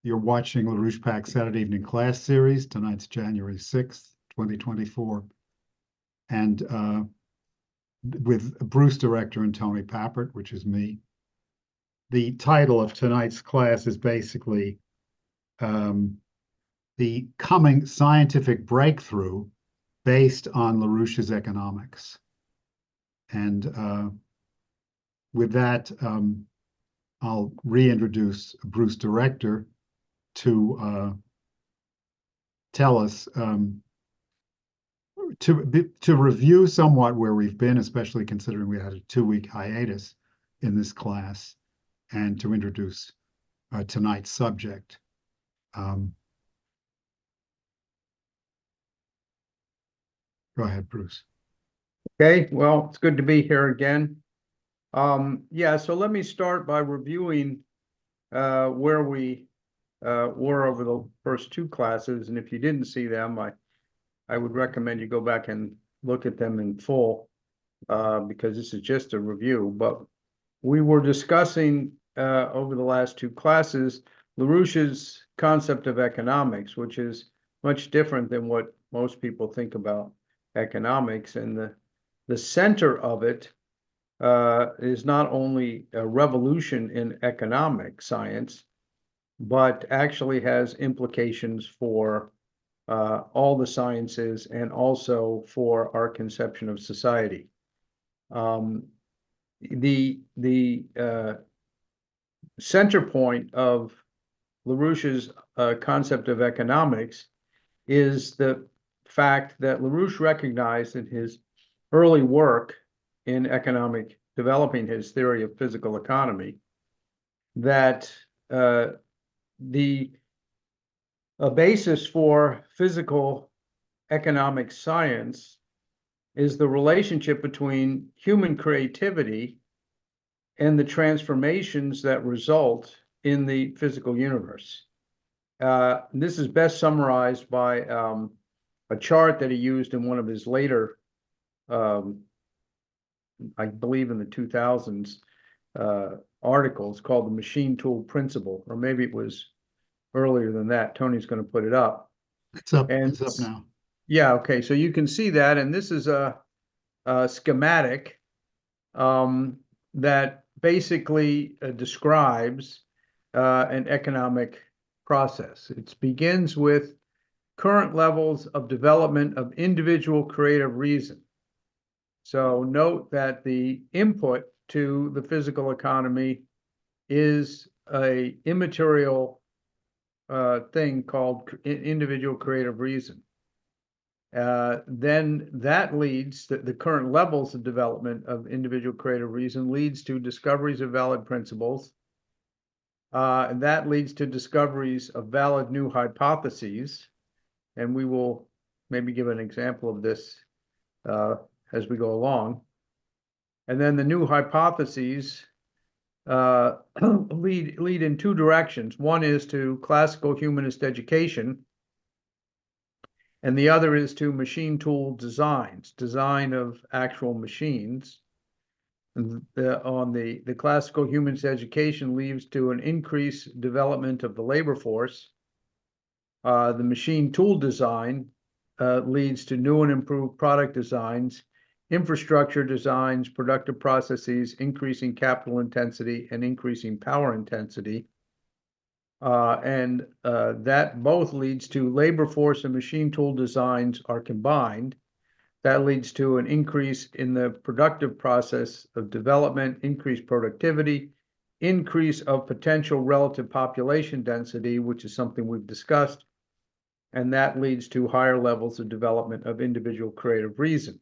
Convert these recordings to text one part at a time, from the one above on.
You're watching LaRouche Pack's Saturday Evening Class Series. Tonight's January 6th, 2024. And with Bruce Director and Tony Pappert, which is me. The title of tonight's class is basically the coming scientific breakthrough based on LaRouche's economics. And with that, I'll reintroduce Bruce Director to tell us, to review somewhat where we've been, especially considering we had a 2-week hiatus in this class, and to introduce tonight's subject. Go ahead, Bruce. Okay, well, it's good to be here again. Yeah, so let me start by reviewing where we were over the first 2 classes, and if you didn't see them, I would recommend you go back and look at them in full, because this is just a review. But we were discussing over the last 2 classes LaRouche's concept of economics, which is much different than what most people think about economics, and the center of it is not only a revolution in economic science, but actually has implications for all the sciences and also for our conception of society. The center point of LaRouche's concept of economics is the fact that LaRouche recognized in his early work in economic, developing his theory of physical economy, that the basis for physical economic science is the relationship between human creativity and the transformations that result in the physical universe. This is best summarized by a chart that he used in one of his later, I believe in the 2000s, articles called the machine tool principle, or maybe it was earlier than that. Tony's going to put it up. It's up now. Yeah, okay, so you can see that, and this is a schematic that basically describes an economic process. It begins with current levels of development of individual creative reason. So note that the input to the physical economy is an immaterial thing called individual creative reason. Then that leads to the current levels of development of individual creative reason leads to discoveries of valid principles. And that leads to discoveries of valid new hypotheses. And we will maybe give an example of this as we go along. And then the new hypotheses lead in 2 directions. One is to classical humanist education, and the other is to machine tool design of actual machines. And the classical humanist education leads to an increased development of the labor force. The machine tool design leads to new and improved product designs, infrastructure designs, productive processes, increasing capital intensity and increasing power intensity. And that both leads to labor force and machine tool designs are combined. That leads to an increase in the productive process of development, increased productivity, increase of potential relative population density, which is something we've discussed, and that leads to higher levels of development of individual creative reason.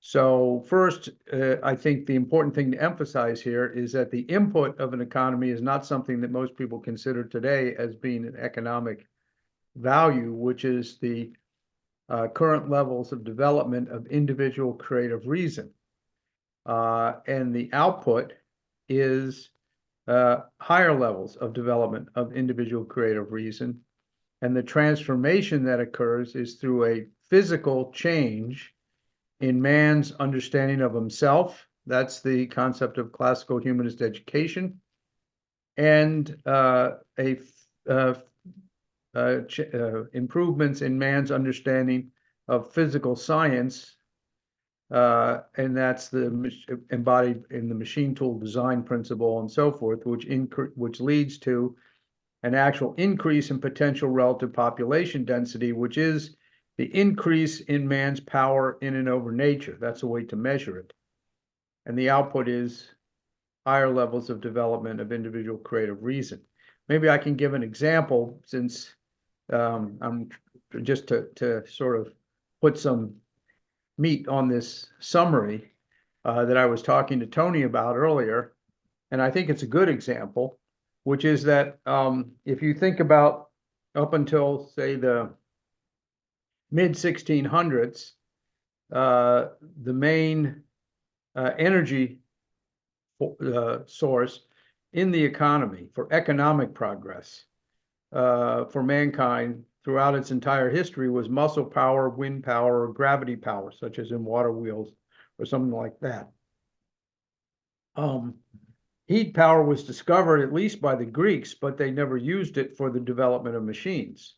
So first, I think the important thing to emphasize here is that the input of an economy is not something that most people consider today as being an economic value, which is the current levels of development of individual creative reason. And the output is higher levels of development of individual creative reason. And the transformation that occurs is through a physical change in man's understanding of himself. That's the concept of classical humanist education. And a improvements in man's understanding of physical science, and that's embodied in the machine tool design principle and so forth, which leads to an actual increase in potential relative population density, which is the increase in man's power in and over nature. That's a way to measure it. And the output is higher levels of development of individual creative reason. Maybe I can give an example, since I'm just to sort of put some meat on this summary that I was talking to Tony about earlier. And I think it's a good example, which is that if you think about up until, say, the mid-1600s, the main energy source in the economy for economic progress for mankind throughout its entire history was muscle power, wind power, or gravity power, such as in water wheels or something like that. Heat power was discovered at least by the Greeks, but they never used it for the development of machines.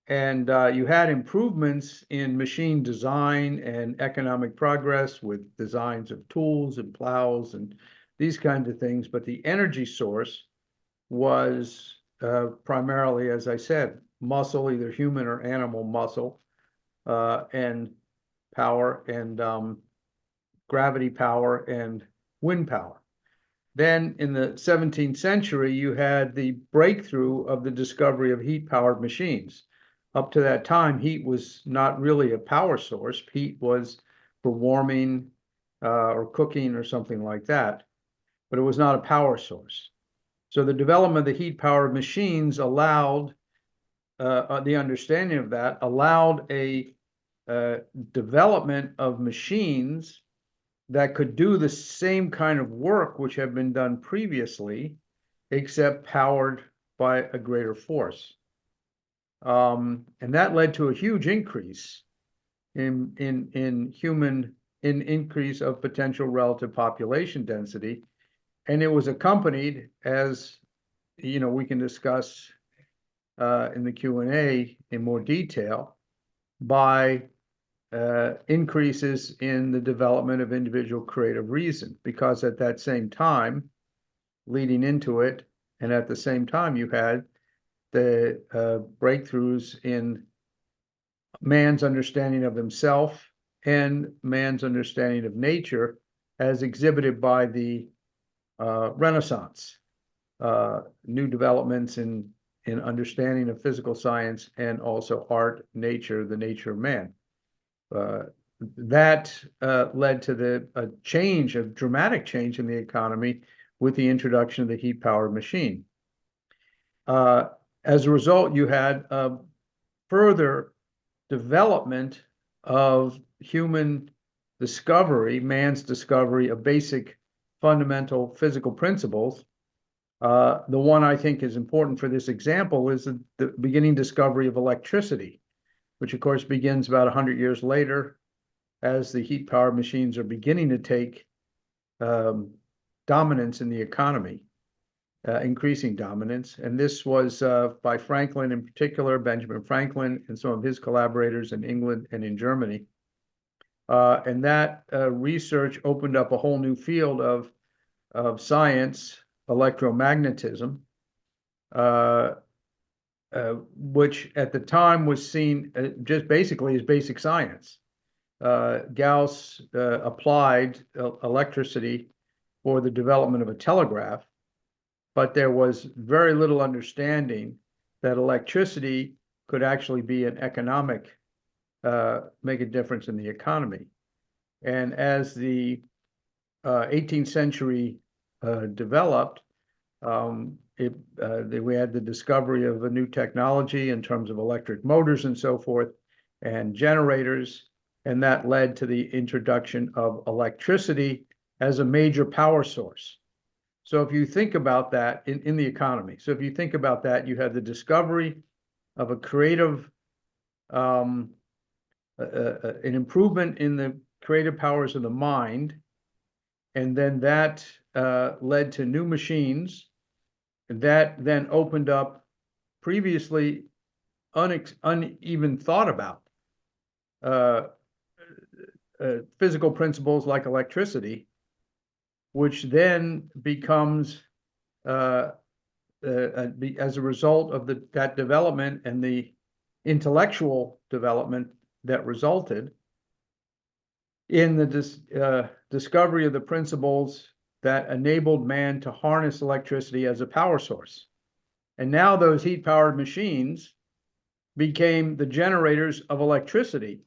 And you had improvements in machine design and economic progress with designs of tools and plows and these kinds of things. But the energy source was primarily, as I said, muscle, either human or animal muscle, and power, and gravity power and wind power. Then in the 17th century, you had the breakthrough of the discovery of heat-powered machines. Up to that time, heat was not really a power source. Heat was for warming or cooking or something like that, but it was not a power source. So the development of the heat-powered machines allowed the understanding of that, allowed a development of machines that could do the same kind of work which had been done previously, except powered by a greater force. And that led to a huge increase in increase of potential relative population density. And it was accompanied, as you know, we can discuss in the Q&A in more detail, by increases in the development of individual creative reason, because at that same time, leading into it, and at the same time, you had the breakthroughs in man's understanding of himself and man's understanding of nature, as exhibited by the Renaissance, new developments in understanding of physical science and also art, nature, the nature of man. That led to the change, a dramatic change in the economy with the introduction of the heat-powered machine. As a result, you had further development of human discovery, man's discovery of basic fundamental physical principles. The one I think is important for this example is the beginning discovery of electricity, which of course begins about 100 years later, as the heat-powered machines are beginning to take dominance in the economy, increasing dominance. And this was by Franklin in particular, Benjamin Franklin, and some of his collaborators in England and in Germany. And that research opened up a whole new field of science, electromagnetism, which at the time was seen just basically as basic science. Gauss applied electricity for the development of a telegraph, but there was very little understanding that electricity could actually be an economic, make a difference in the economy. And as the 18th century developed, we had the discovery of a new technology in terms of electric motors and so forth, and generators, and that led to the introduction of electricity as a major power source. So if you think about that in the economy, so if you think about that, you had the discovery of a creative, an improvement in the creative powers of the mind, and then that led to new machines. That then opened up previously uneven thought about. Physical principles like electricity, which then becomes as a result of that development and the intellectual development that resulted in the discovery of the principles that enabled man to harness electricity as a power source. And now those heat-powered machines became the generators of electricity,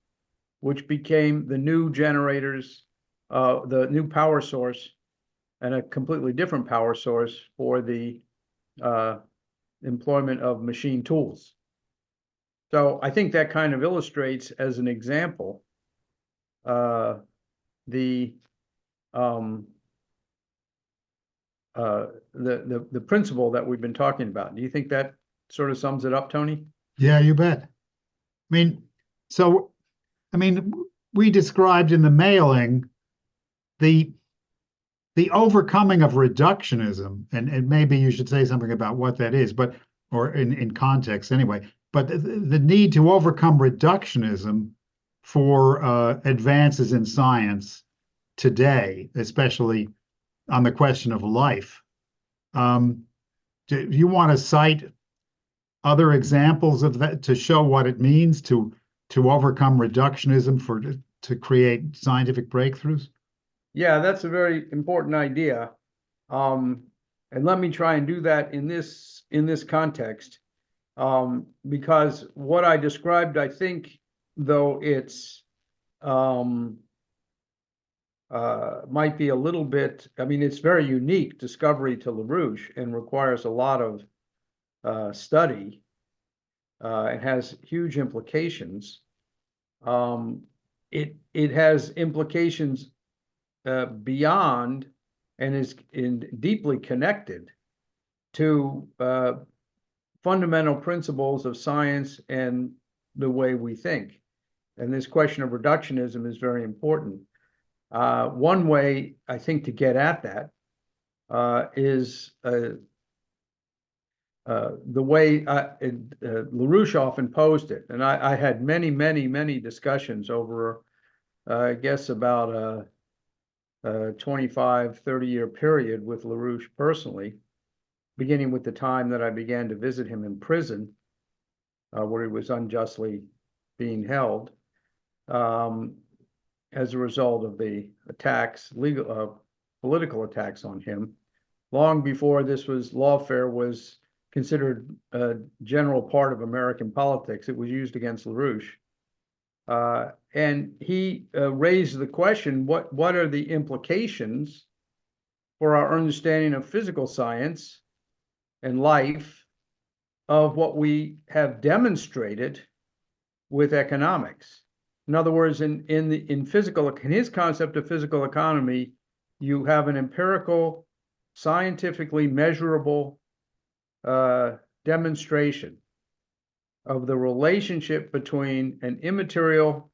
which became the new generators, the new power source, and a completely different power source for the employment of machine tools. So I think that kind of illustrates, as an example, the principle that we've been talking about. Do you think that sort of sums it up, Tony? Yeah, you bet. I mean, so, I mean, we described in the mailing the overcoming of reductionism, and maybe you should say something about what that is, but or in context anyway. But the need to overcome reductionism for advances in science today, especially on the question of life. Do you want to cite other examples of that to show what it means to overcome reductionism to create scientific breakthroughs? Yeah, that's a very important idea. And let me try and do that in this context. Because what I described, I think, though it's might be a little bit, I mean, it's very unique discovery to LaRouche and requires a lot of study. It has huge implications. It has implications beyond and is deeply connected to fundamental principles of science and the way we think. And this question of reductionism is very important. One way, I think, to get at that is the way LaRouche often posed it. And I had many discussions over, I guess, about a 25, 30-year period with LaRouche personally, beginning with the time that I began to visit him in prison, where he was unjustly being held, as a result of the attacks, political attacks on him. Long before lawfare was considered a general part of American politics, it was used against LaRouche. And he raised the question, what are the implications for our understanding of physical science and life of what we have demonstrated with economics? In other words, in his concept of physical economy, you have an empirical, scientifically measurable demonstration of the relationship between an immaterial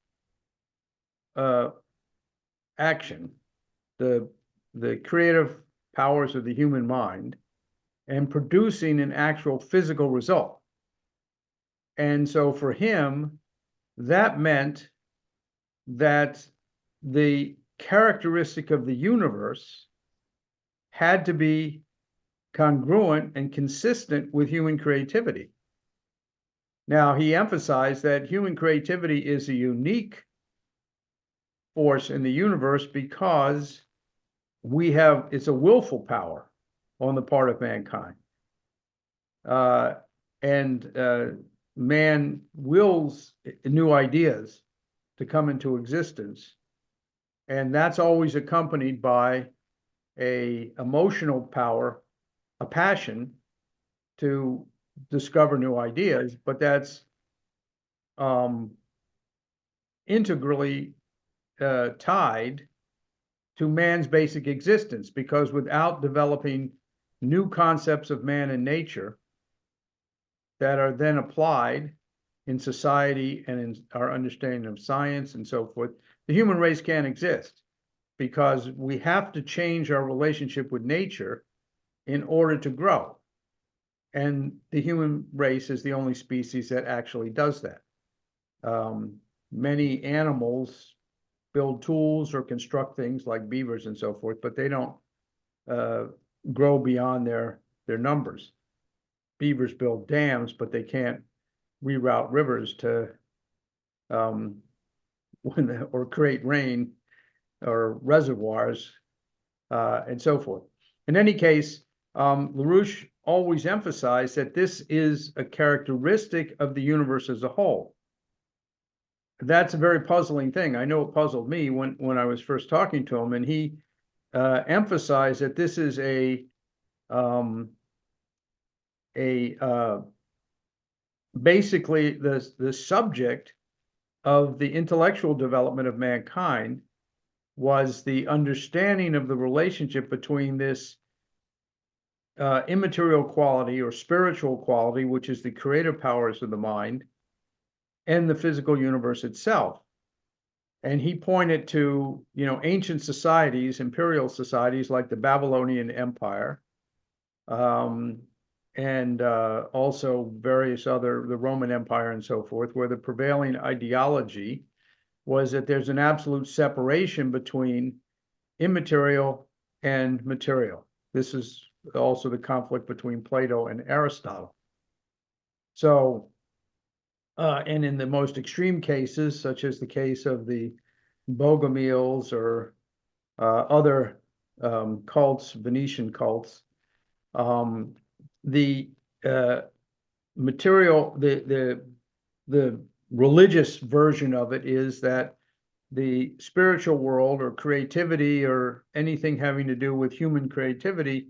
action, the creative powers of the human mind, and producing an actual physical result. And so for him, that meant that the characteristic of the universe had to be congruent and consistent with human creativity. Now, he emphasized that human creativity is a unique force in the universe because it's a willful power on the part of mankind. Man wills new ideas to come into existence. And that's always accompanied by an emotional power, a passion to discover new ideas, but that's integrally tied to man's basic existence, because without developing new concepts of man and nature that are then applied in society and in our understanding of science and so forth, the human race can't exist, because we have to change our relationship with nature in order to grow. And the human race is the only species that actually does that. Many animals build tools or construct things like beavers and so forth, but they don't grow beyond their numbers. Beavers build dams, but they can't reroute rivers to or create rain or reservoirs and so forth. In any case, LaRouche always emphasized that this is a characteristic of the universe as a whole. That's a very puzzling thing. I know it puzzled me when I was first talking to him, and he emphasized that this is basically the subject of the intellectual development of mankind was the understanding of the relationship between this immaterial quality or spiritual quality, which is the creative powers of the mind, and the physical universe itself. And he pointed to, ancient societies, imperial societies like the Babylonian Empire, and also various other, the Roman Empire and so forth, where the prevailing ideology was that there's an absolute separation between immaterial and material. This is also the conflict between Plato and Aristotle. So, and in the most extreme cases, such as the case of the Bogomils or other cults, Venetian cults, the material, the religious version of it is that the spiritual world or creativity or anything having to do with human creativity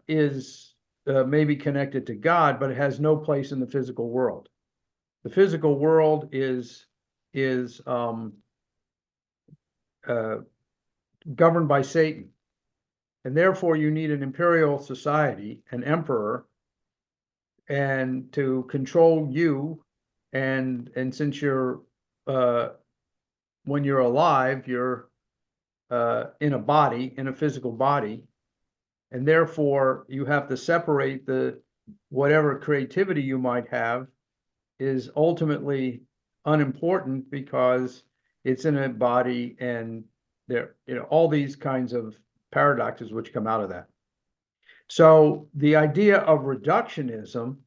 is maybe connected to God, but it has no place in the physical world. The physical world is governed by Satan, and therefore you need an imperial society, an emperor, and to control you. And since you're when you're alive, you're in a body, in a physical body, and therefore you have to separate whatever creativity you might have is ultimately unimportant because it's in a body, and there, all these kinds of paradoxes which come out of that. So the idea of reductionism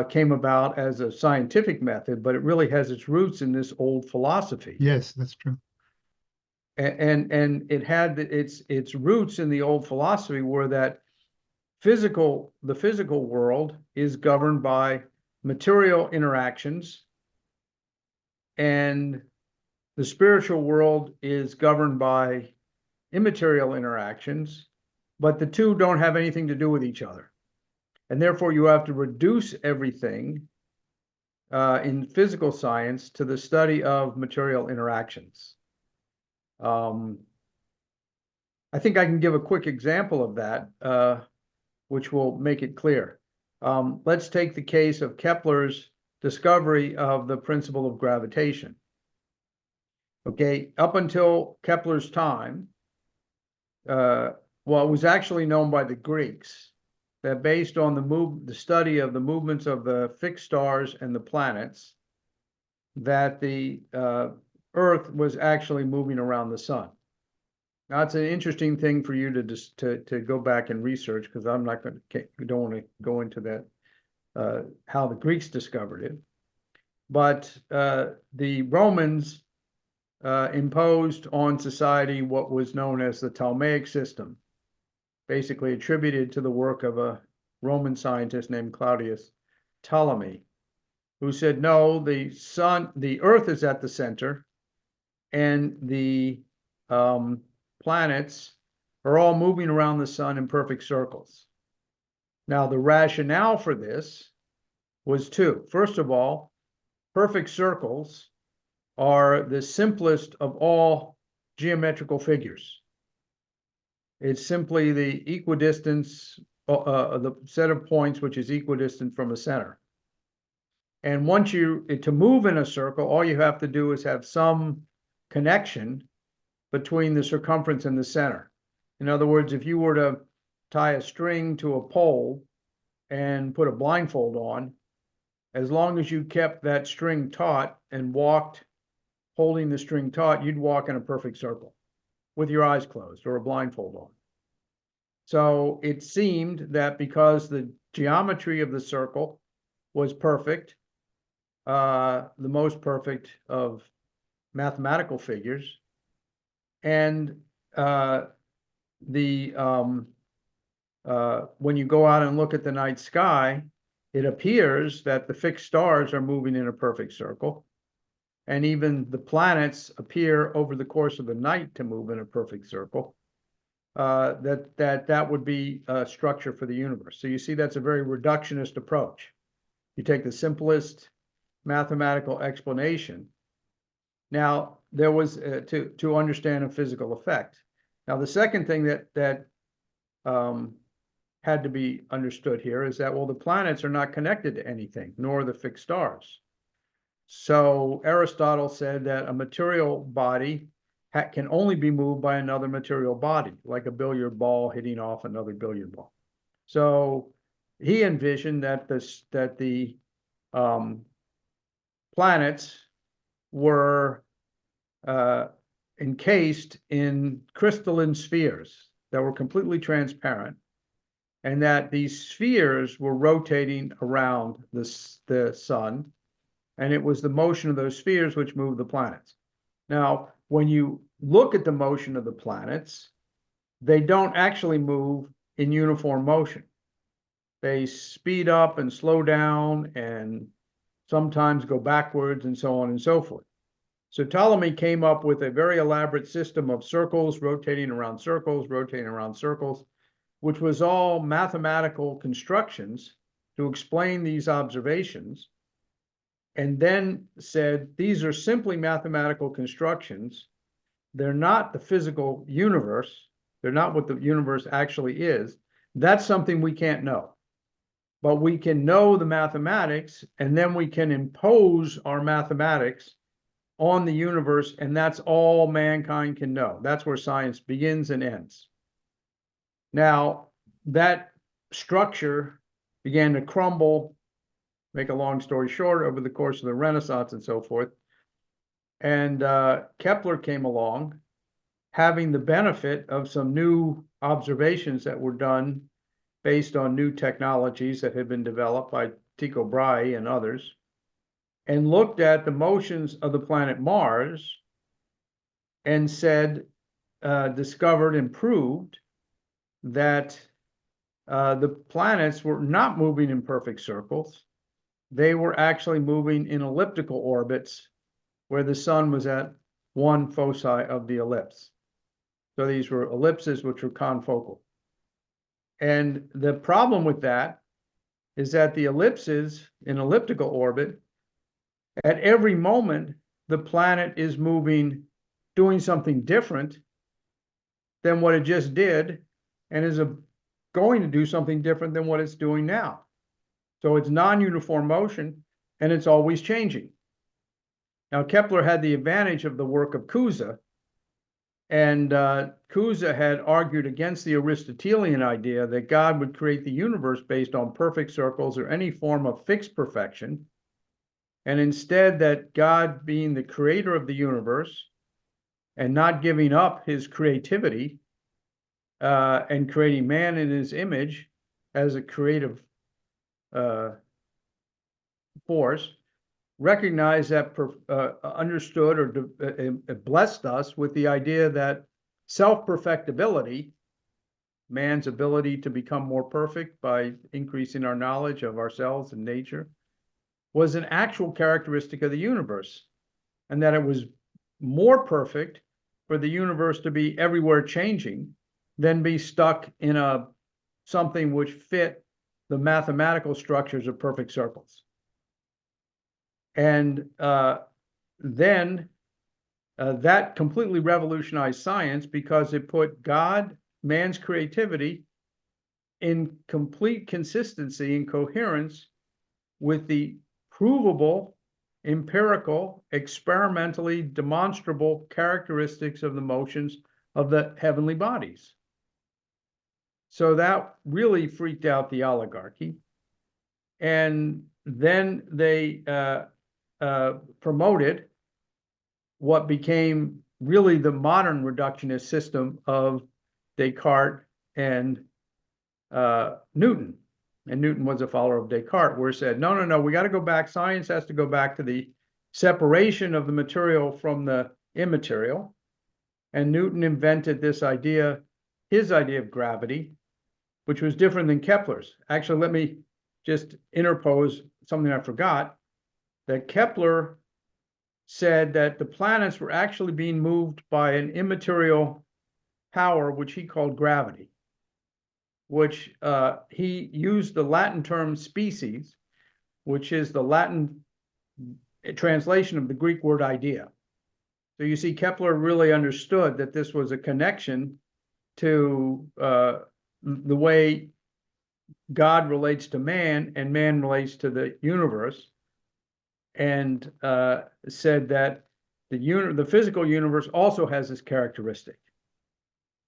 came about as a scientific method, but it really has its roots in this old philosophy. Yes, that's true. And it had its roots in the old philosophy, where that the physical world is governed by material interactions, and the spiritual world is governed by immaterial interactions, but the two don't have anything to do with each other. And therefore you have to reduce everything in physical science to the study of material interactions. I think I can give a quick example of that, which will make it clear. Let's take the case of Kepler's discovery of the principle of gravitation. Okay, up until Kepler's time, well, it was actually known by the Greeks that based on the study of the movements of the fixed stars and the planets, that the Earth was actually moving around the sun. Now, it's an interesting thing for you to go back and research, because I'm not going to, don't want to go into that, how the Greeks discovered it. But the Romans imposed on society what was known as the Ptolemaic system, basically attributed to the work of a Roman scientist named Claudius Ptolemy, who said, no, the Earth is at the center, and the planets are all moving around the sun in perfect circles. Now, the rationale for this was two. First of all, perfect circles are the simplest of all geometrical figures. It's simply the equidistance, the set of points which is equidistant from a center. And once to move in a circle, all you have to do is have some connection between the circumference and the center. In other words, if you were to tie a string to a pole and put a blindfold on, as long as you kept that string taut and walked holding the string taut, you'd walk in a perfect circle with your eyes closed or a blindfold on. So it seemed that because the geometry of the circle was perfect, the most perfect of mathematical figures, and when you go out and look at the night sky, it appears that the fixed stars are moving in a perfect circle, and even the planets appear over the course of the night to move in a perfect circle. That would be a structure for the universe. So you see, that's a very reductionist approach. You take the simplest mathematical explanation. Now, there was to understand a physical effect. Now, the second thing that had to be understood here is that, well, the planets are not connected to anything, nor the fixed stars. So Aristotle said that a material body can only be moved by another material body, like a billiard ball hitting off another billiard ball. So he envisioned that the planets were encased in crystalline spheres that were completely transparent, and that these spheres were rotating around the sun, and it was the motion of those spheres which moved the planets. Now, when you look at the motion of the planets, they don't actually move in uniform motion. They speed up and slow down and sometimes go backwards and so on and so forth. So Ptolemy came up with a very elaborate system of circles, rotating around circles, which was all mathematical constructions to explain these observations, and then said, these are simply mathematical constructions. They're not the physical universe. They're not what the universe actually is. That's something we can't know. But we can know the mathematics, and then we can impose our mathematics on the universe, and that's all mankind can know. That's where science begins and ends. Now, that structure began to crumble, make a long story short, over the course of the Renaissance and so forth. And Kepler came along, having the benefit of some new observations that were done based on new technologies that had been developed by Tycho Brahe and others, and looked at the motions of the planet Mars and said, discovered and proved that the planets were not moving in perfect circles. They were actually moving in elliptical orbits where the sun was at one foci of the ellipse. So these were ellipses which were confocal. And the problem with that is that the ellipses in elliptical orbit, at every moment, the planet is moving, doing something different than what it just did, and is going to do something different than what it's doing now. So it's non-uniform motion, and it's always changing. Now, Kepler had the advantage of the work of Cusa, and Cusa had argued against the Aristotelian idea that God would create the universe based on perfect circles or any form of fixed perfection, and instead that God, being the creator of the universe and not giving up his creativity and creating man in his image as a creative force, recognized that, understood or blessed us with the idea that self-perfectibility, man's ability to become more perfect by increasing our knowledge of ourselves and nature, was an actual characteristic of the universe, and that it was more perfect for the universe to be everywhere changing than be stuck in something which fit the mathematical structures of perfect circles. And then that completely revolutionized science, because it put God, man's creativity, in complete consistency and coherence with the provable, empirical, experimentally demonstrable characteristics of the motions of the heavenly bodies. So that really freaked out the oligarchy. And then they promoted what became really the modern reductionist system of Descartes and Newton. And Newton was a follower of Descartes, where he said, no, no, no, we got to go back. Science has to go back to the separation of the material from the immaterial. And Newton invented this idea, his idea of gravity, which was different than Kepler's. Actually, let me just interpose something I forgot, that Kepler said that the planets were actually being moved by an immaterial power, which he called gravity, which he used the Latin term species, which is the Latin translation of the Greek word idea. So you see, Kepler really understood that this was a connection to the way God relates to man and man relates to the universe, and said that the physical universe also has this characteristic.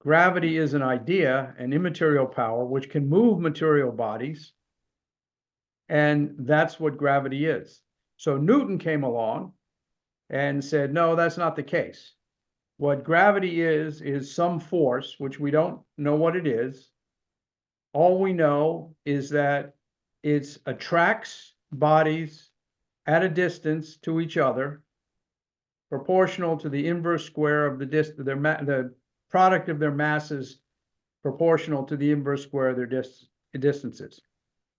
Gravity is an idea, an immaterial power, which can move material bodies, and that's what gravity is. So Newton came along and said, no, that's not the case. What gravity is some force, which we don't know what it is. All we know is that it attracts bodies at a distance to each other, proportional to the inverse square of the product of their masses, proportional to the inverse square of their distances.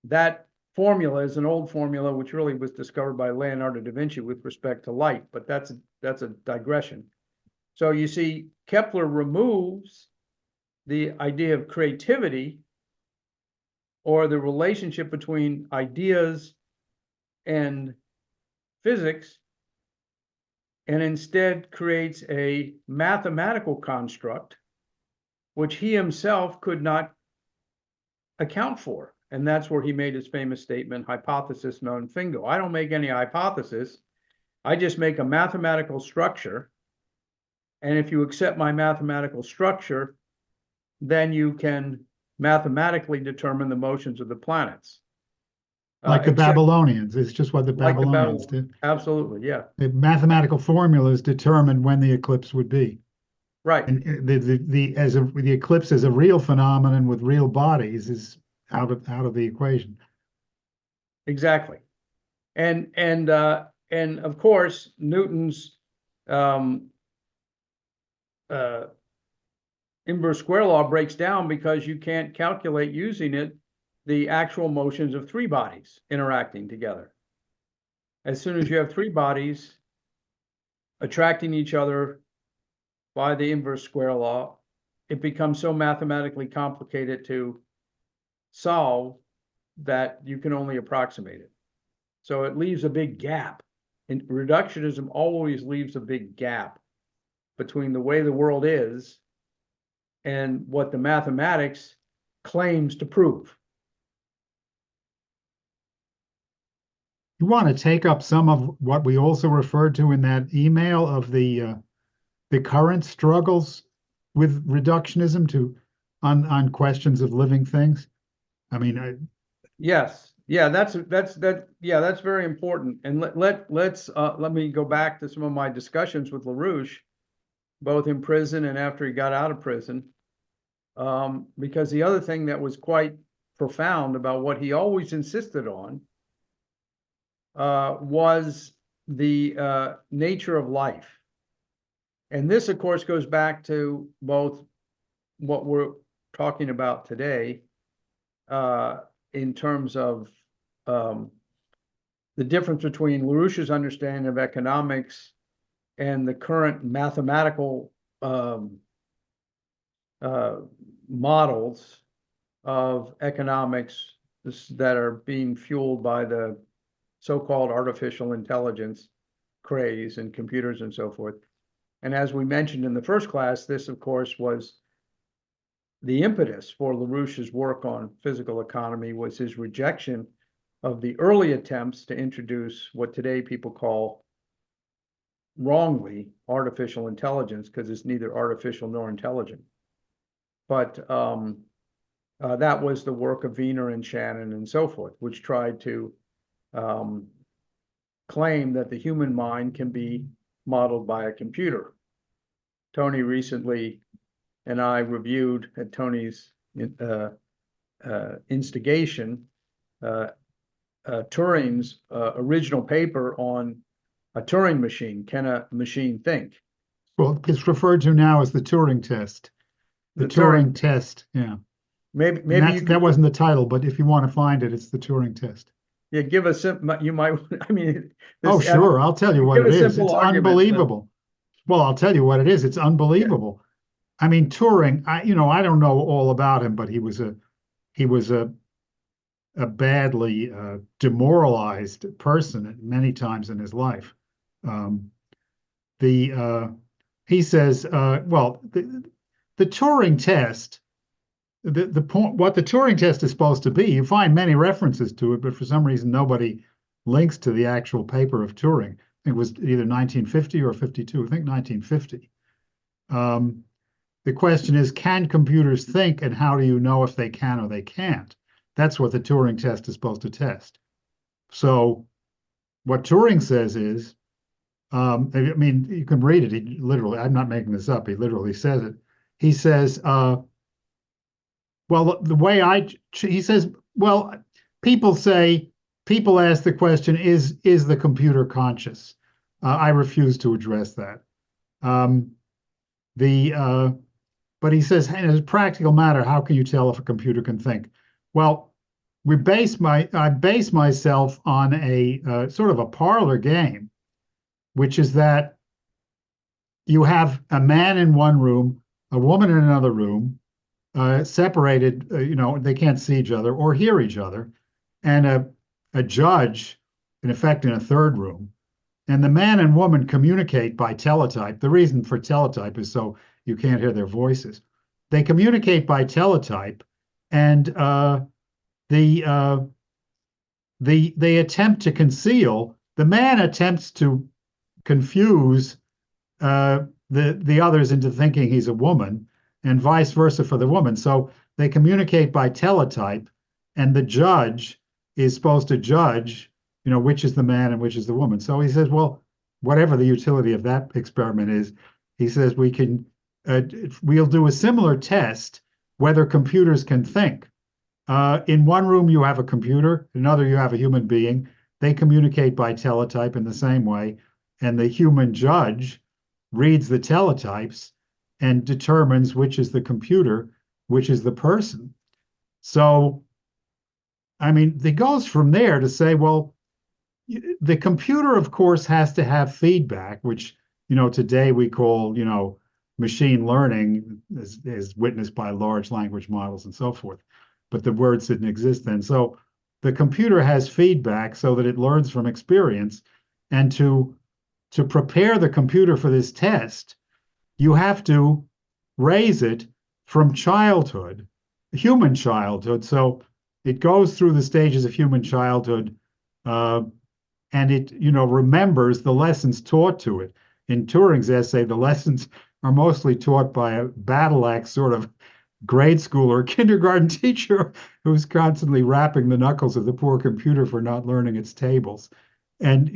That formula is an old formula, which really was discovered by Leonardo da Vinci with respect to light, but that's a digression. So you see, Kepler removes the idea of creativity, or the relationship between ideas and physics, and instead creates a mathematical construct which he himself could not account for. And that's where he made his famous statement, hypothesis non fingo. I don't make any hypothesis. I just make a mathematical structure. And if you accept my mathematical structure, then you can mathematically determine the motions of the planets. Like the Babylonians. It's just what the Babylonians did. Absolutely, yeah. The mathematical formulas determined when the eclipse would be. Right. And the eclipse as a real phenomenon with real bodies is out of the equation. Exactly. And of course, Newton's inverse square law breaks down because you can't calculate using it the actual motions of three bodies interacting together. As soon as you have three bodies attracting each other by the inverse square law, it becomes so mathematically complicated to solve that you can only approximate it. So it leaves a big gap. And reductionism always leaves a big gap between the way the world is and what the mathematics claims to prove. You want to take up some of what we also referred to in that email of the current struggles with reductionism on questions of living things? I mean, yes, yeah, that's very important. And let me go back to some of my discussions with LaRouche, both in prison and after he got out of prison, because the other thing that was quite profound about what he always insisted on was the nature of life. And this, of course, goes back to both what we're talking about today in terms of the difference between LaRouche's understanding of economics and the current mathematical models of economics that are being fueled by the so-called artificial intelligence craze and computers and so forth. And as we mentioned in the first class, this, of course, was the impetus for LaRouche's work on physical economy, was his rejection of the early attempts to introduce what today people call, wrongly, artificial intelligence, because it's neither artificial nor intelligent. But That was the work of Wiener and Shannon and so forth, which tried to claim that the human mind can be modeled by a computer. Tony recently and I reviewed at Tony's instigation Turing's original paper on a Turing machine. Can a machine think? Well, it's referred to now as the Turing test. The Turing test, yeah. Maybe that wasn't the title, but if you want to find it, it's the Turing test. Yeah, give us you might. I mean, oh sure, I'll tell you what it is. It's unbelievable. Well, I'll tell you what it is. It's unbelievable. Yeah. I mean, Turing. I don't know all about him, but he was a badly demoralized person many times in his life. He says, well, the Turing test. The point, what the Turing test is supposed to be, you find many references to it, but for some reason nobody links to the actual paper of Turing. I think it was either 1950 or 52. I think 1950. The question is, can computers think, and how do you know if they can or they can't? That's what the Turing test is supposed to test. So what Turing says is, I mean, you can read it. He literally, I'm not making this up. He literally says it. He says, well, the way he says, well, people ask the question, is the computer conscious? I refuse to address that. But he says, hey, as a practical matter, how can you tell if a computer can think? Well, I base myself on a sort of a parlor game, which is that you have a man in one room, a woman in another room, separated, they can't see each other or hear each other, and a judge, in effect, in a third room. And the man and woman communicate by teletype. The reason for teletype is so you can't hear their voices. They communicate by teletype, and they attempt to conceal. The man attempts to confuse the others into thinking he's a woman, and vice versa for the woman. So they communicate by teletype, and the judge is supposed to judge, which is the man and which is the woman. So he says, well, whatever the utility of that experiment is, he says we'll do a similar test whether computers can think. In one room you have a computer, in another you have a human being. They communicate by teletype in the same way, and the human judge reads the teletypes and determines which is the computer, which is the person. So, I mean, it goes from there to say, well, the computer, of course, has to have feedback, which, today we call, machine learning, as witnessed by large language models and so forth. But the words didn't exist then. So the computer has feedback so that it learns from experience. And to prepare the computer for this test, you have to raise it from childhood, human childhood. So it goes through the stages of human childhood, and it, remembers the lessons taught to it. In Turing's essay, the lessons are mostly taught by a battle axe sort of grade school or kindergarten teacher who's constantly rapping the knuckles of the poor computer for not learning its tables. And,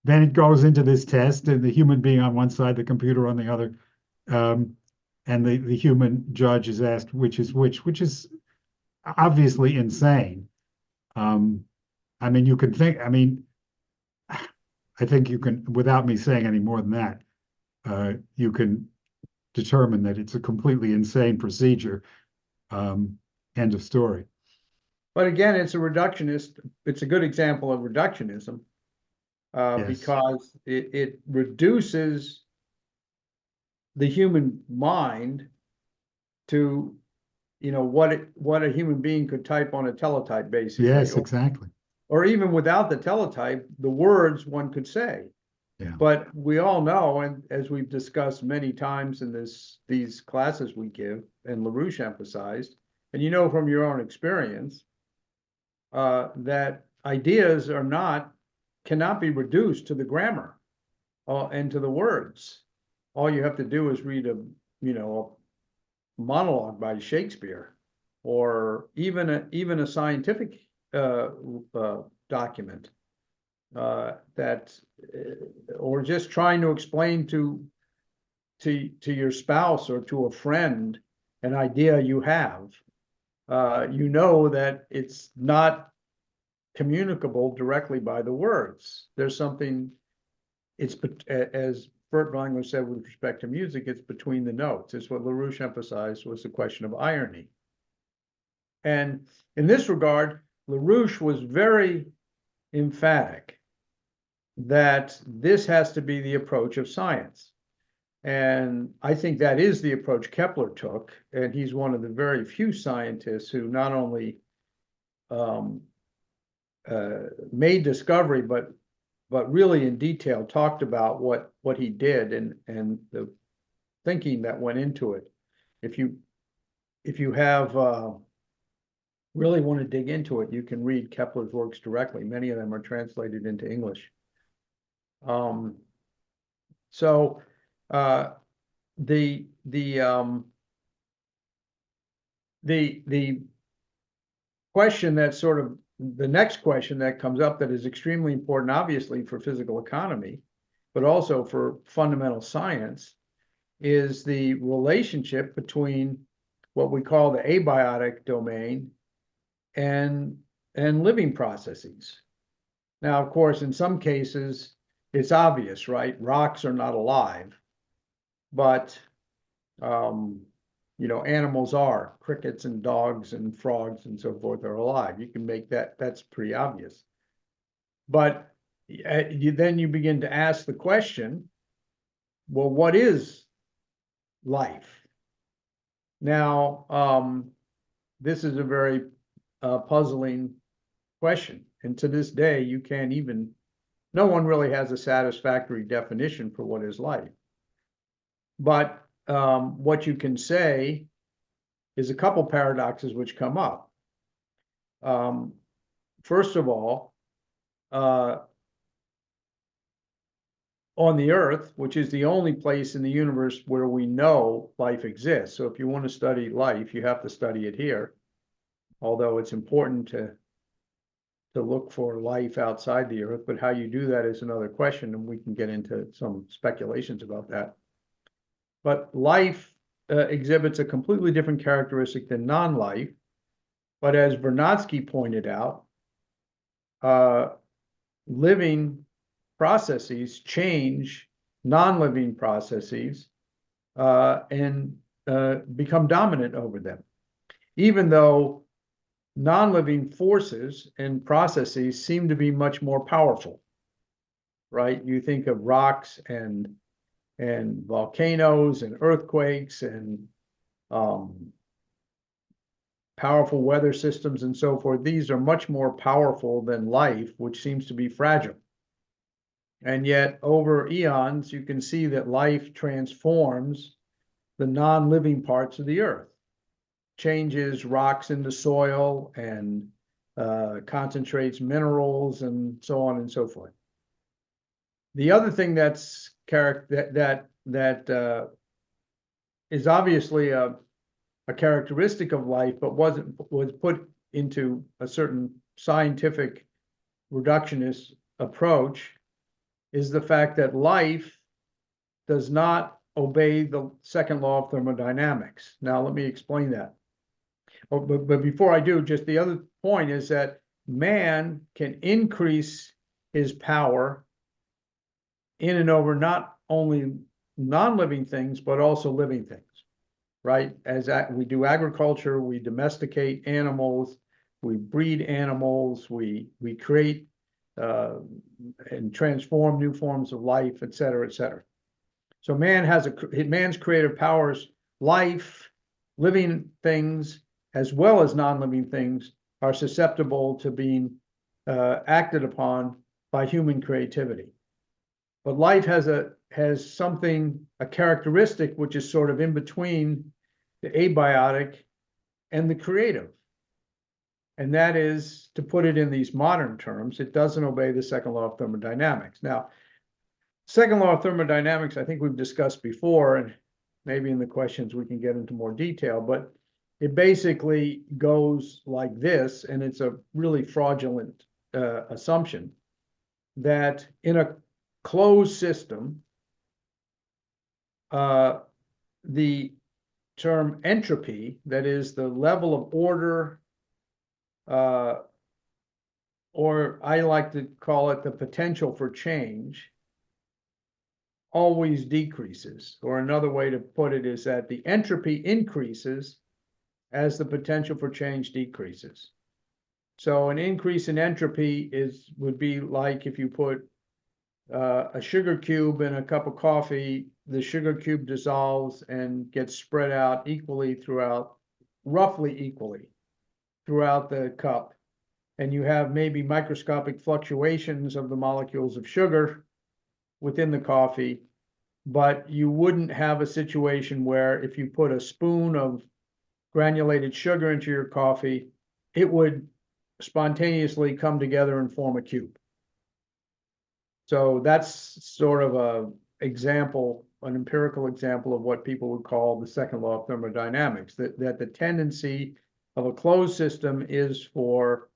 then it goes into this test, and the human being on one side, the computer on the other, and the human judge is asked which is which is obviously insane. I mean, you can think. I mean, I think you can, without me saying any more than that, you can determine that it's a completely insane procedure. End of story. But again, it's a good example of reductionism. Yes. Because it reduces the human mind to, what a human being could type on a teletype, basically. Yes, exactly. Or even without the teletype, the words one could say. Yeah. But we all know, and as we've discussed many times in these classes we give, and LaRouche emphasized, and from your own experience, that ideas cannot be reduced to the grammar and to the words. All you have to do is read a monologue by Shakespeare, or even a scientific document that, or just trying to explain to your spouse or to a friend an idea you have, you know that it's not communicable directly by the words. There's something, it's, as Burt Langler said with respect to music, it's between the notes. It's what LaRouche emphasized was the question of irony. And in this regard, LaRouche was very emphatic that this has to be the approach of science. And I think that is the approach Kepler took, and he's one of the very few scientists who not only made discovery, but really in detail talked about what he did and the thinking that went into it. If you have really want to dig into it, you can read Kepler's works directly. Many of them are translated into English. So the question that sort of the next question that comes up that is extremely important, obviously, for physical economy, but also for fundamental science, is the relationship between what we call the abiotic domain and living processes. Now, of course, in some cases, it's obvious, right? Rocks are not alive, but you know, animals are. Crickets and dogs and frogs and so forth are alive. You can make that, that's pretty obvious. But then you begin to ask the question, well, what is life? Now, this is a very puzzling question. And to this day, you can't even, no one really has a satisfactory definition for what is life. But what you can say is a couple paradoxes which come up. First of all, on the Earth, which is the only place in the universe where we know life exists. So if you want to study life, you have to study it here. Although it's important to look for life outside the Earth, but how you do that is another question, and we can get into some speculations about that. But life exhibits a completely different characteristic than non-life. But as Vernadsky pointed out, living processes change non-living processes and become dominant over them. Even though non-living forces and processes seem to be much more powerful, right? You think of rocks and volcanoes and earthquakes and powerful weather systems and so forth. These are much more powerful than life, which seems to be fragile. And yet over eons, you can see that life transforms the non-living parts of the earth, changes rocks into soil and concentrates minerals and so on and so forth. The other thing that's is obviously a characteristic of life, but was put into a certain scientific reductionist approach, is the fact that life does not obey the second law of thermodynamics. Now, let me explain that. Oh, but before I do, just the other point is that man can increase his power in and over not only non-living things, but also living things, right? As we do agriculture, we domesticate animals, we breed animals, we create and transform new forms of life, et cetera, et cetera. So man has man's creative powers, life, living things, as well as non-living things, are susceptible to being acted upon by human creativity. But life has something, a characteristic, which is sort of in between the abiotic and the creative. And that is, to put it in these modern terms, it doesn't obey the second law of thermodynamics. Now, second law of thermodynamics, I think we've discussed before, and maybe in the questions we can get into more detail, but it basically goes like this, and it's a really fraudulent assumption that in a closed system, the term entropy, that is the level of order, or I like to call it the potential for change, always decreases. Or another way to put it is that the entropy increases as the potential for change decreases. So an increase in entropy would be like if you put a sugar cube in a cup of coffee, the sugar cube dissolves and gets spread out equally throughout, roughly equally throughout the cup. And you have maybe microscopic fluctuations of the molecules of sugar within the coffee, but you wouldn't have a situation where if you put a spoon of granulated sugar into your coffee, it would spontaneously come together and form a cube. So that's sort of an example, an empirical example of what people would call the second law of thermodynamics, that the tendency of a closed system is for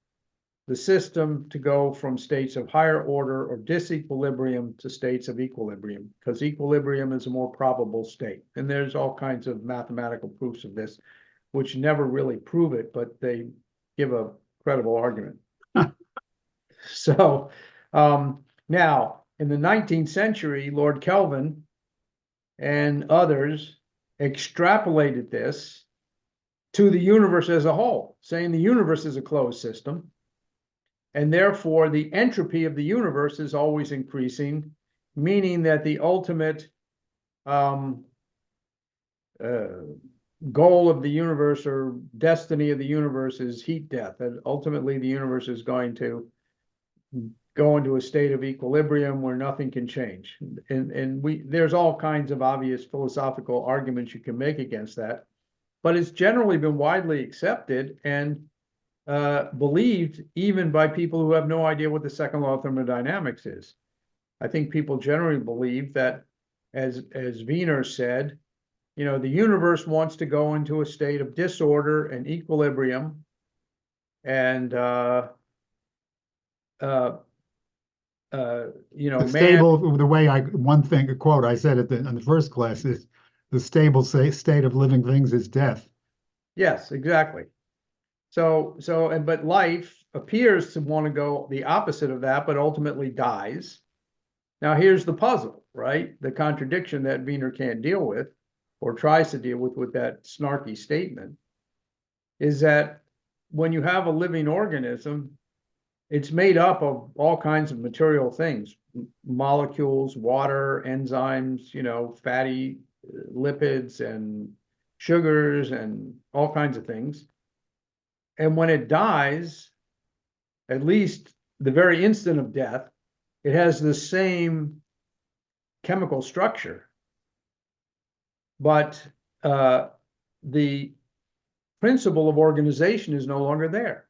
the system to go from states of higher order or disequilibrium to states of equilibrium, because equilibrium is a more probable state. And there's all kinds of mathematical proofs of this, which never really prove it, but they give a credible argument. So now, in the 19th century, Lord Kelvin and others extrapolated this to the universe as a whole, saying the universe is a closed system, and therefore the entropy of the universe is always increasing, meaning that the ultimate goal of the universe or destiny of the universe is heat death, that ultimately the universe is going to go into a state of equilibrium where nothing can change. And there's all kinds of obvious philosophical arguments you can make against that, but it's generally been widely accepted and believed even by people who have no idea what the second law of thermodynamics is. I think people generally believe that, as Wiener said, you know, the universe wants to go into a state of disorder and equilibrium, and you know, The stable, the way one thing, a quote I said in the first class is, the stable state of living things is death. Yes, exactly. But life appears to want to go the opposite of that, but ultimately dies. Now here's the puzzle, right? The contradiction that Wiener can't deal with, or tries to deal with that snarky statement, is that when you have a living organism, it's made up of all kinds of material things, molecules, water, enzymes, you know, fatty lipids and sugars and all kinds of things. And when it dies, at least the very instant of death, it has the same chemical structure, but the principle of organization is no longer there.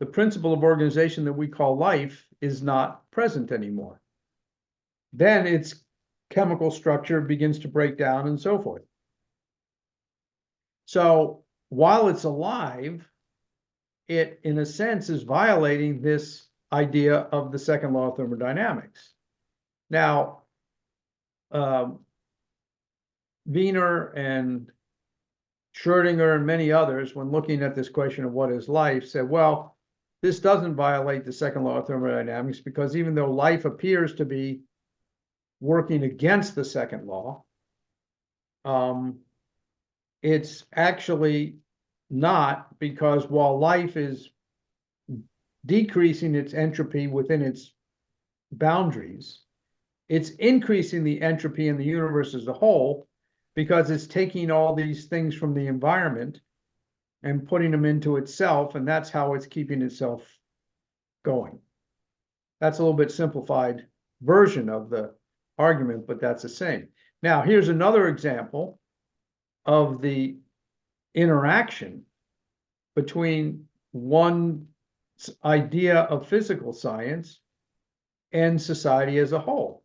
The principle of organization that we call life is not present anymore. Then its chemical structure begins to break down and so forth. So while it's alive, it, in a sense, is violating this idea of the second law of thermodynamics. Now, Wiener and Schrödinger and many others, when looking at this question of what is life, said, well, this doesn't violate the second law of thermodynamics, because even though life appears to be working against the second law, it's actually not, because while life is decreasing its entropy within its boundaries, it's increasing the entropy in the universe as a whole, because it's taking all these things from the environment and putting them into itself, and that's how it's keeping itself going. That's a little bit simplified version of the argument, but that's the same. Now, here's another example of the interaction between one idea of physical science and society as a whole.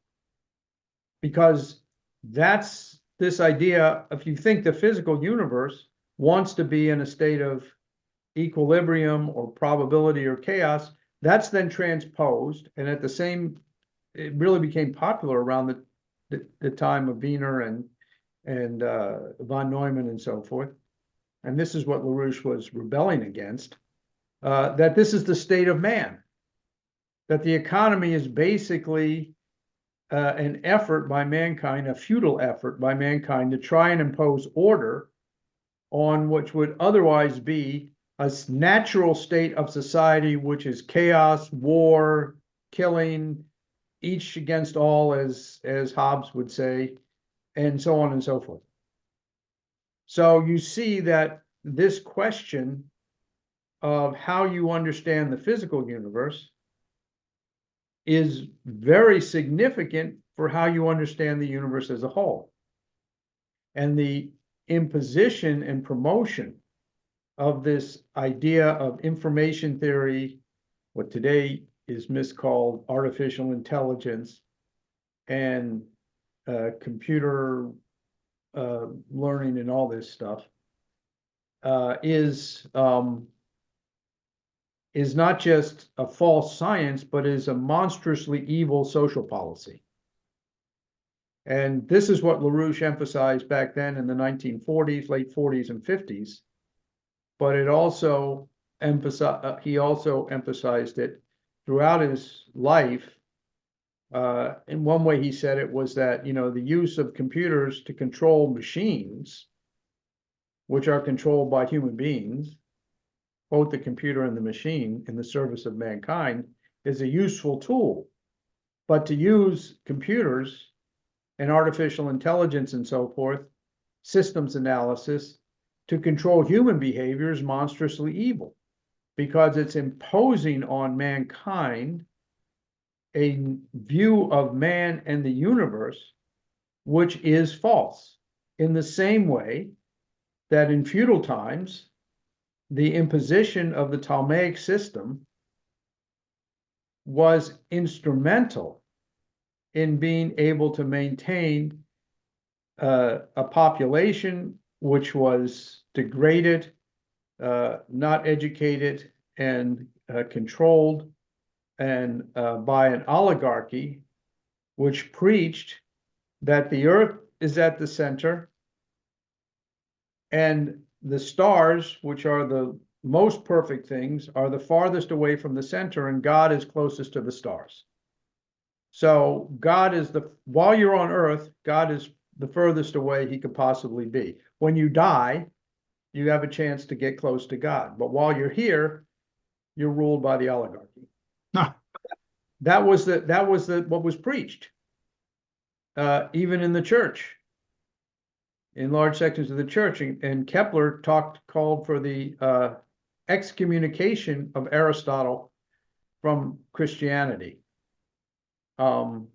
Because that's this idea, if you think the physical universe wants to be in a state of equilibrium or probability or chaos, that's then transposed, and at the same, it really became popular around the time of Wiener and von Neumann and so forth. And this is what LaRouche was rebelling against, that this is the state of man, that the economy is basically an effort by mankind, a futile effort by mankind to try and impose order on which would otherwise be a natural state of society, which is chaos, war, killing, each against all, as Hobbes would say, and so on and so forth. So you see that this question of how you understand the physical universe is very significant for how you understand the universe as a whole. And the imposition and promotion of this idea of information theory, what today is miscalled artificial intelligence, and computer learning and all this stuff, is not just a false science, but is a monstrously evil social policy. And this is what LaRouche emphasized back then in the 1940s, late 40s and 50s. But it also he also emphasized it throughout his life. In one way he said it was that, you know, the use of computers to control machines, which are controlled by human beings, both the computer and the machine in the service of mankind, is a useful tool. But to use computers and artificial intelligence and so forth, systems analysis, to control human behavior is monstrously evil, because it's imposing on mankind a view of man and the universe which is false, in the same way that in feudal times, the imposition of the Ptolemaic system was instrumental in being able to maintain a population which was degraded, not educated, and controlled, and by an oligarchy which preached that the earth is at the center and the stars, which are the most perfect things, are the farthest away from the center, and God is closest to the stars. So God is while you're on earth, God is the furthest away he could possibly be. When you die, you have a chance to get close to God. But while you're here, you're ruled by the oligarchy. That was what was preached, even in the church, in large sections of the church. And Kepler called for the excommunication of Aristotle from Christianity. And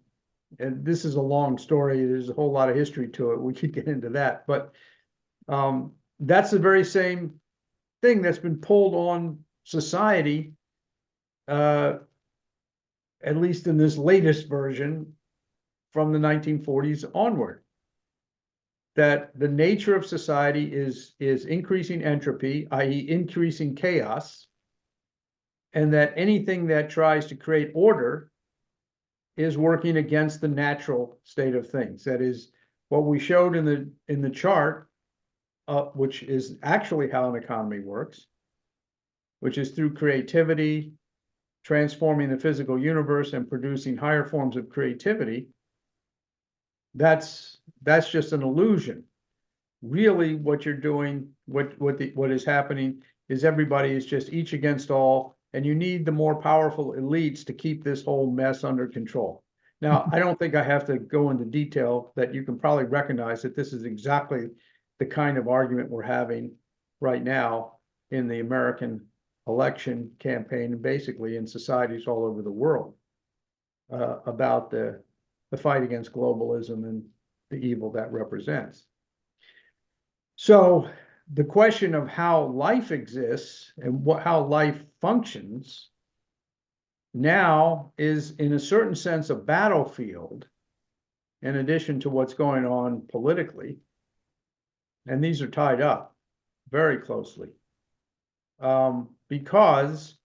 this is a long story. There's a whole lot of history to it. We could get into that, but that's the very same thing that's been pulled on society, at least in this latest version, from the 1940s onward. That the nature of society is increasing entropy, i.e. increasing chaos, and that anything that tries to create order is working against the natural state of things. That is what we showed in the chart, which is actually how an economy works, which is through creativity, transforming the physical universe and producing higher forms of creativity. That's just an illusion. Really, what you're doing, what is happening, is everybody is just each against all, and you need the more powerful elites to keep this whole mess under control. Now, I don't think I have to go into detail, that you can probably recognize that this is exactly the kind of argument we're having right now in the American election campaign, and basically in societies all over the world, about the fight against globalism and the evil that represents. So the question of how life exists and how life functions now is, in a certain sense, a battlefield, in addition to what's going on politically. And these are tied up. very closely. Because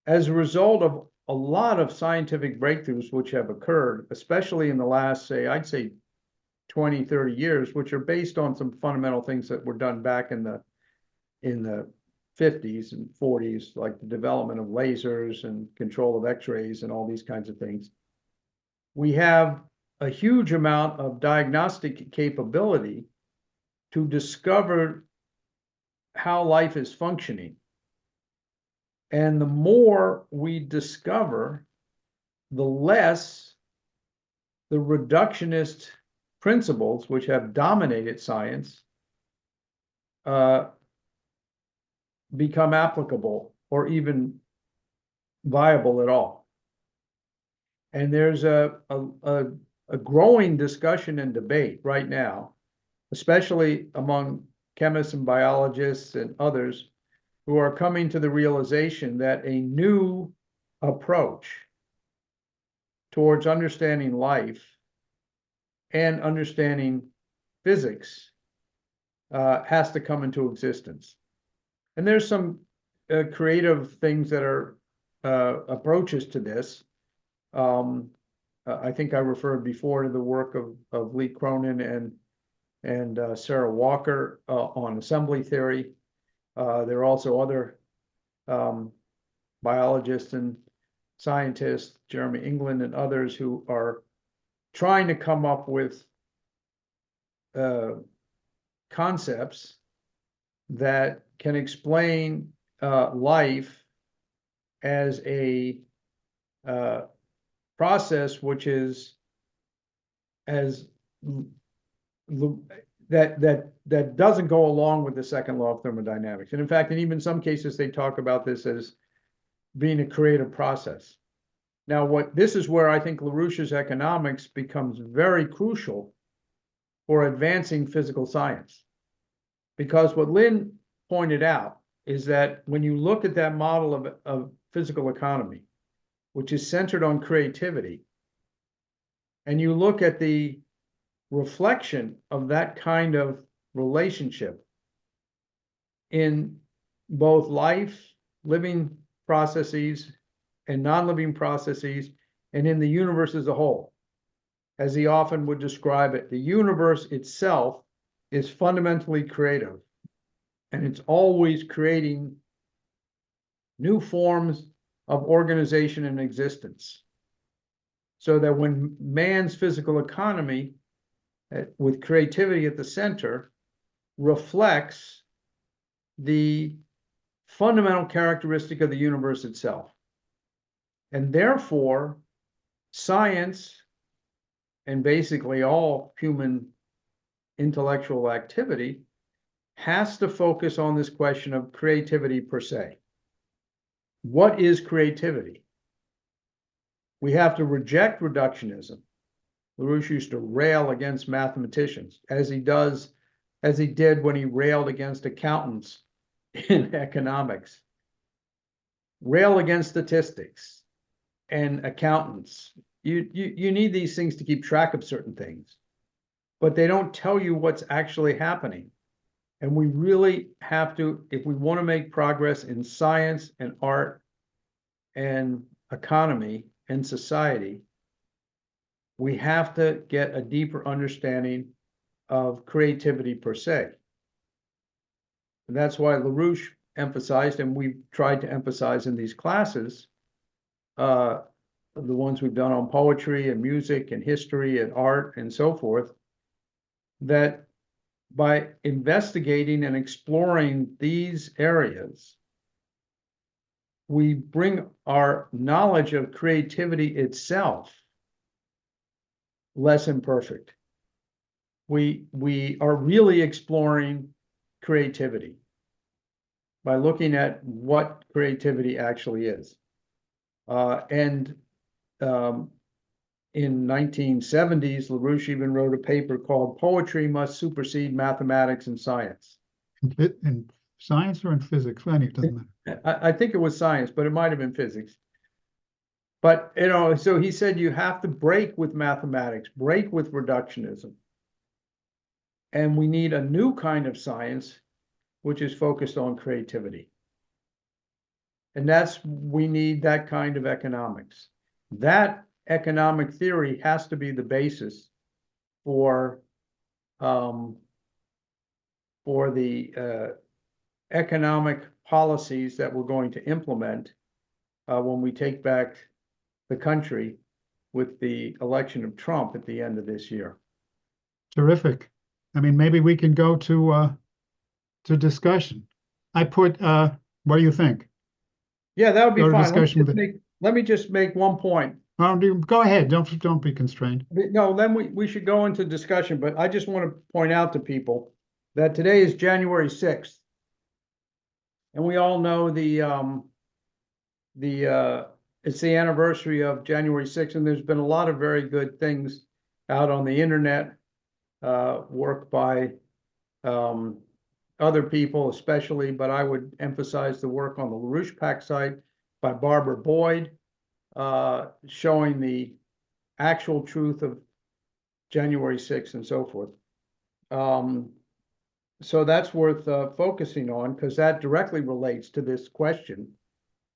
as a result of a lot of scientific breakthroughs which have occurred, especially in the last, say, I'd say 20, 30 years, which are based on some fundamental things that were done back in the 50s and 40s, like the development of lasers and control of X-rays and all these kinds of things. We have a huge amount of diagnostic capability to discover how life is functioning. And the more we discover, the less the reductionist principles, which have dominated science, become applicable or even viable at all. And there's a growing discussion and debate right now, especially among chemists and biologists and others, who are coming to the realization that a new approach towards understanding life and understanding physics has to come into existence. And there's some creative things that are approaches to this. I think I referred before to the work of Lee Cronin and Sarah Walker on assembly theory. There are also other biologists and scientists, Jeremy England and others, who are trying to come up with concepts that can explain life as a process which is as that doesn't go along with the second law of thermodynamics. And in fact, in even some cases, they talk about this as being a creative process. Now, this is where I think LaRouche's economics becomes very crucial for advancing physical science. Because what Lynn pointed out is that when you look at that model of physical economy, which is centered on creativity, and you look at the reflection of that kind of relationship in both life, living processes, and non-living processes, and in the universe as a whole, as he often would describe it, the universe itself is fundamentally creative, and it's always creating new forms of organization and existence. So that when man's physical economy, with creativity at the center, reflects the fundamental characteristic of the universe itself. And therefore, science, and basically all human intellectual activity, has to focus on this question of creativity per se. What is creativity? We have to reject reductionism. LaRouche used to rail against mathematicians, as he did when he railed against accountants in economics. Rail against statistics and accountants. You need these things to keep track of certain things, but they don't tell you what's actually happening. And we really have to, if we want to make progress in science and art and economy and society, we have to get a deeper understanding of creativity per se. And that's why LaRouche emphasized, and we've tried to emphasize in these classes, the ones we've done on poetry and music and history and art and so forth, that by investigating and exploring these areas, we bring our knowledge of creativity itself less imperfect. We are really exploring creativity by looking at what creativity actually is. In 1970s, LaRouche even wrote a paper called "Poetry Must Supersede Mathematics and Science." In science or in physics? It doesn't matter. I think it was science, but it might have been physics. But, so he said you have to break with mathematics, break with reductionism. And we need a new kind of science, which is focused on creativity. And we need that kind of economics. That economic theory has to be the basis for the economic policies that we're going to implement when we take back the country with the election of Trump at the end of this year. Terrific. I mean, maybe we can go to discussion. I put, what do you think? Yeah, that would be Go to fine. discussion Let me just make one point. Go ahead. Don't be constrained. No, then we should go into discussion, but I just want to point out to people that today is January 6th. And we all know it's the anniversary of January 6th, and there's been a lot of very good things out on the internet, work by other people especially, but I would emphasize the work on the LaRouche PAC site by Barbara Boyd, showing the actual truth of January 6th and so forth. So that's worth focusing on, because that directly relates to this question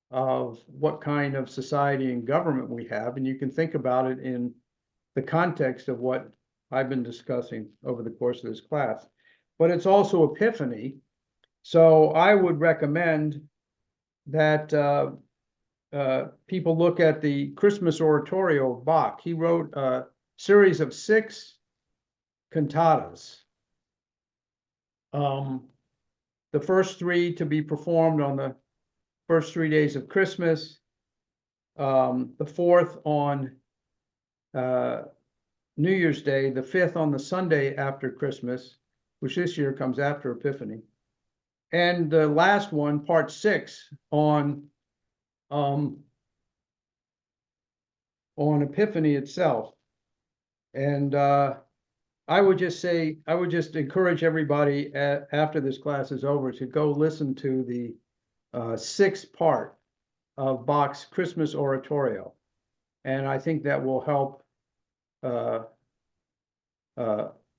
of what kind of society and government we have. And you can think about it in the context of what I've been discussing over the course of this class. But it's also Epiphany. So I would recommend that people look at the Christmas oratorio of Bach. He wrote a series of 6 cantatas. The first 3 to be performed on the first 3 days of Christmas, the 4th on New Year's Day, the 5th on the Sunday after Christmas, which this year comes after Epiphany, and the last one, part 6, on Epiphany itself. And I would just encourage everybody after this class is over to go listen to the 6th part of Bach's Christmas oratorio. And I think that will help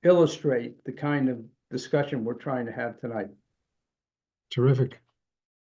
illustrate the kind of discussion we're trying to have tonight. Terrific.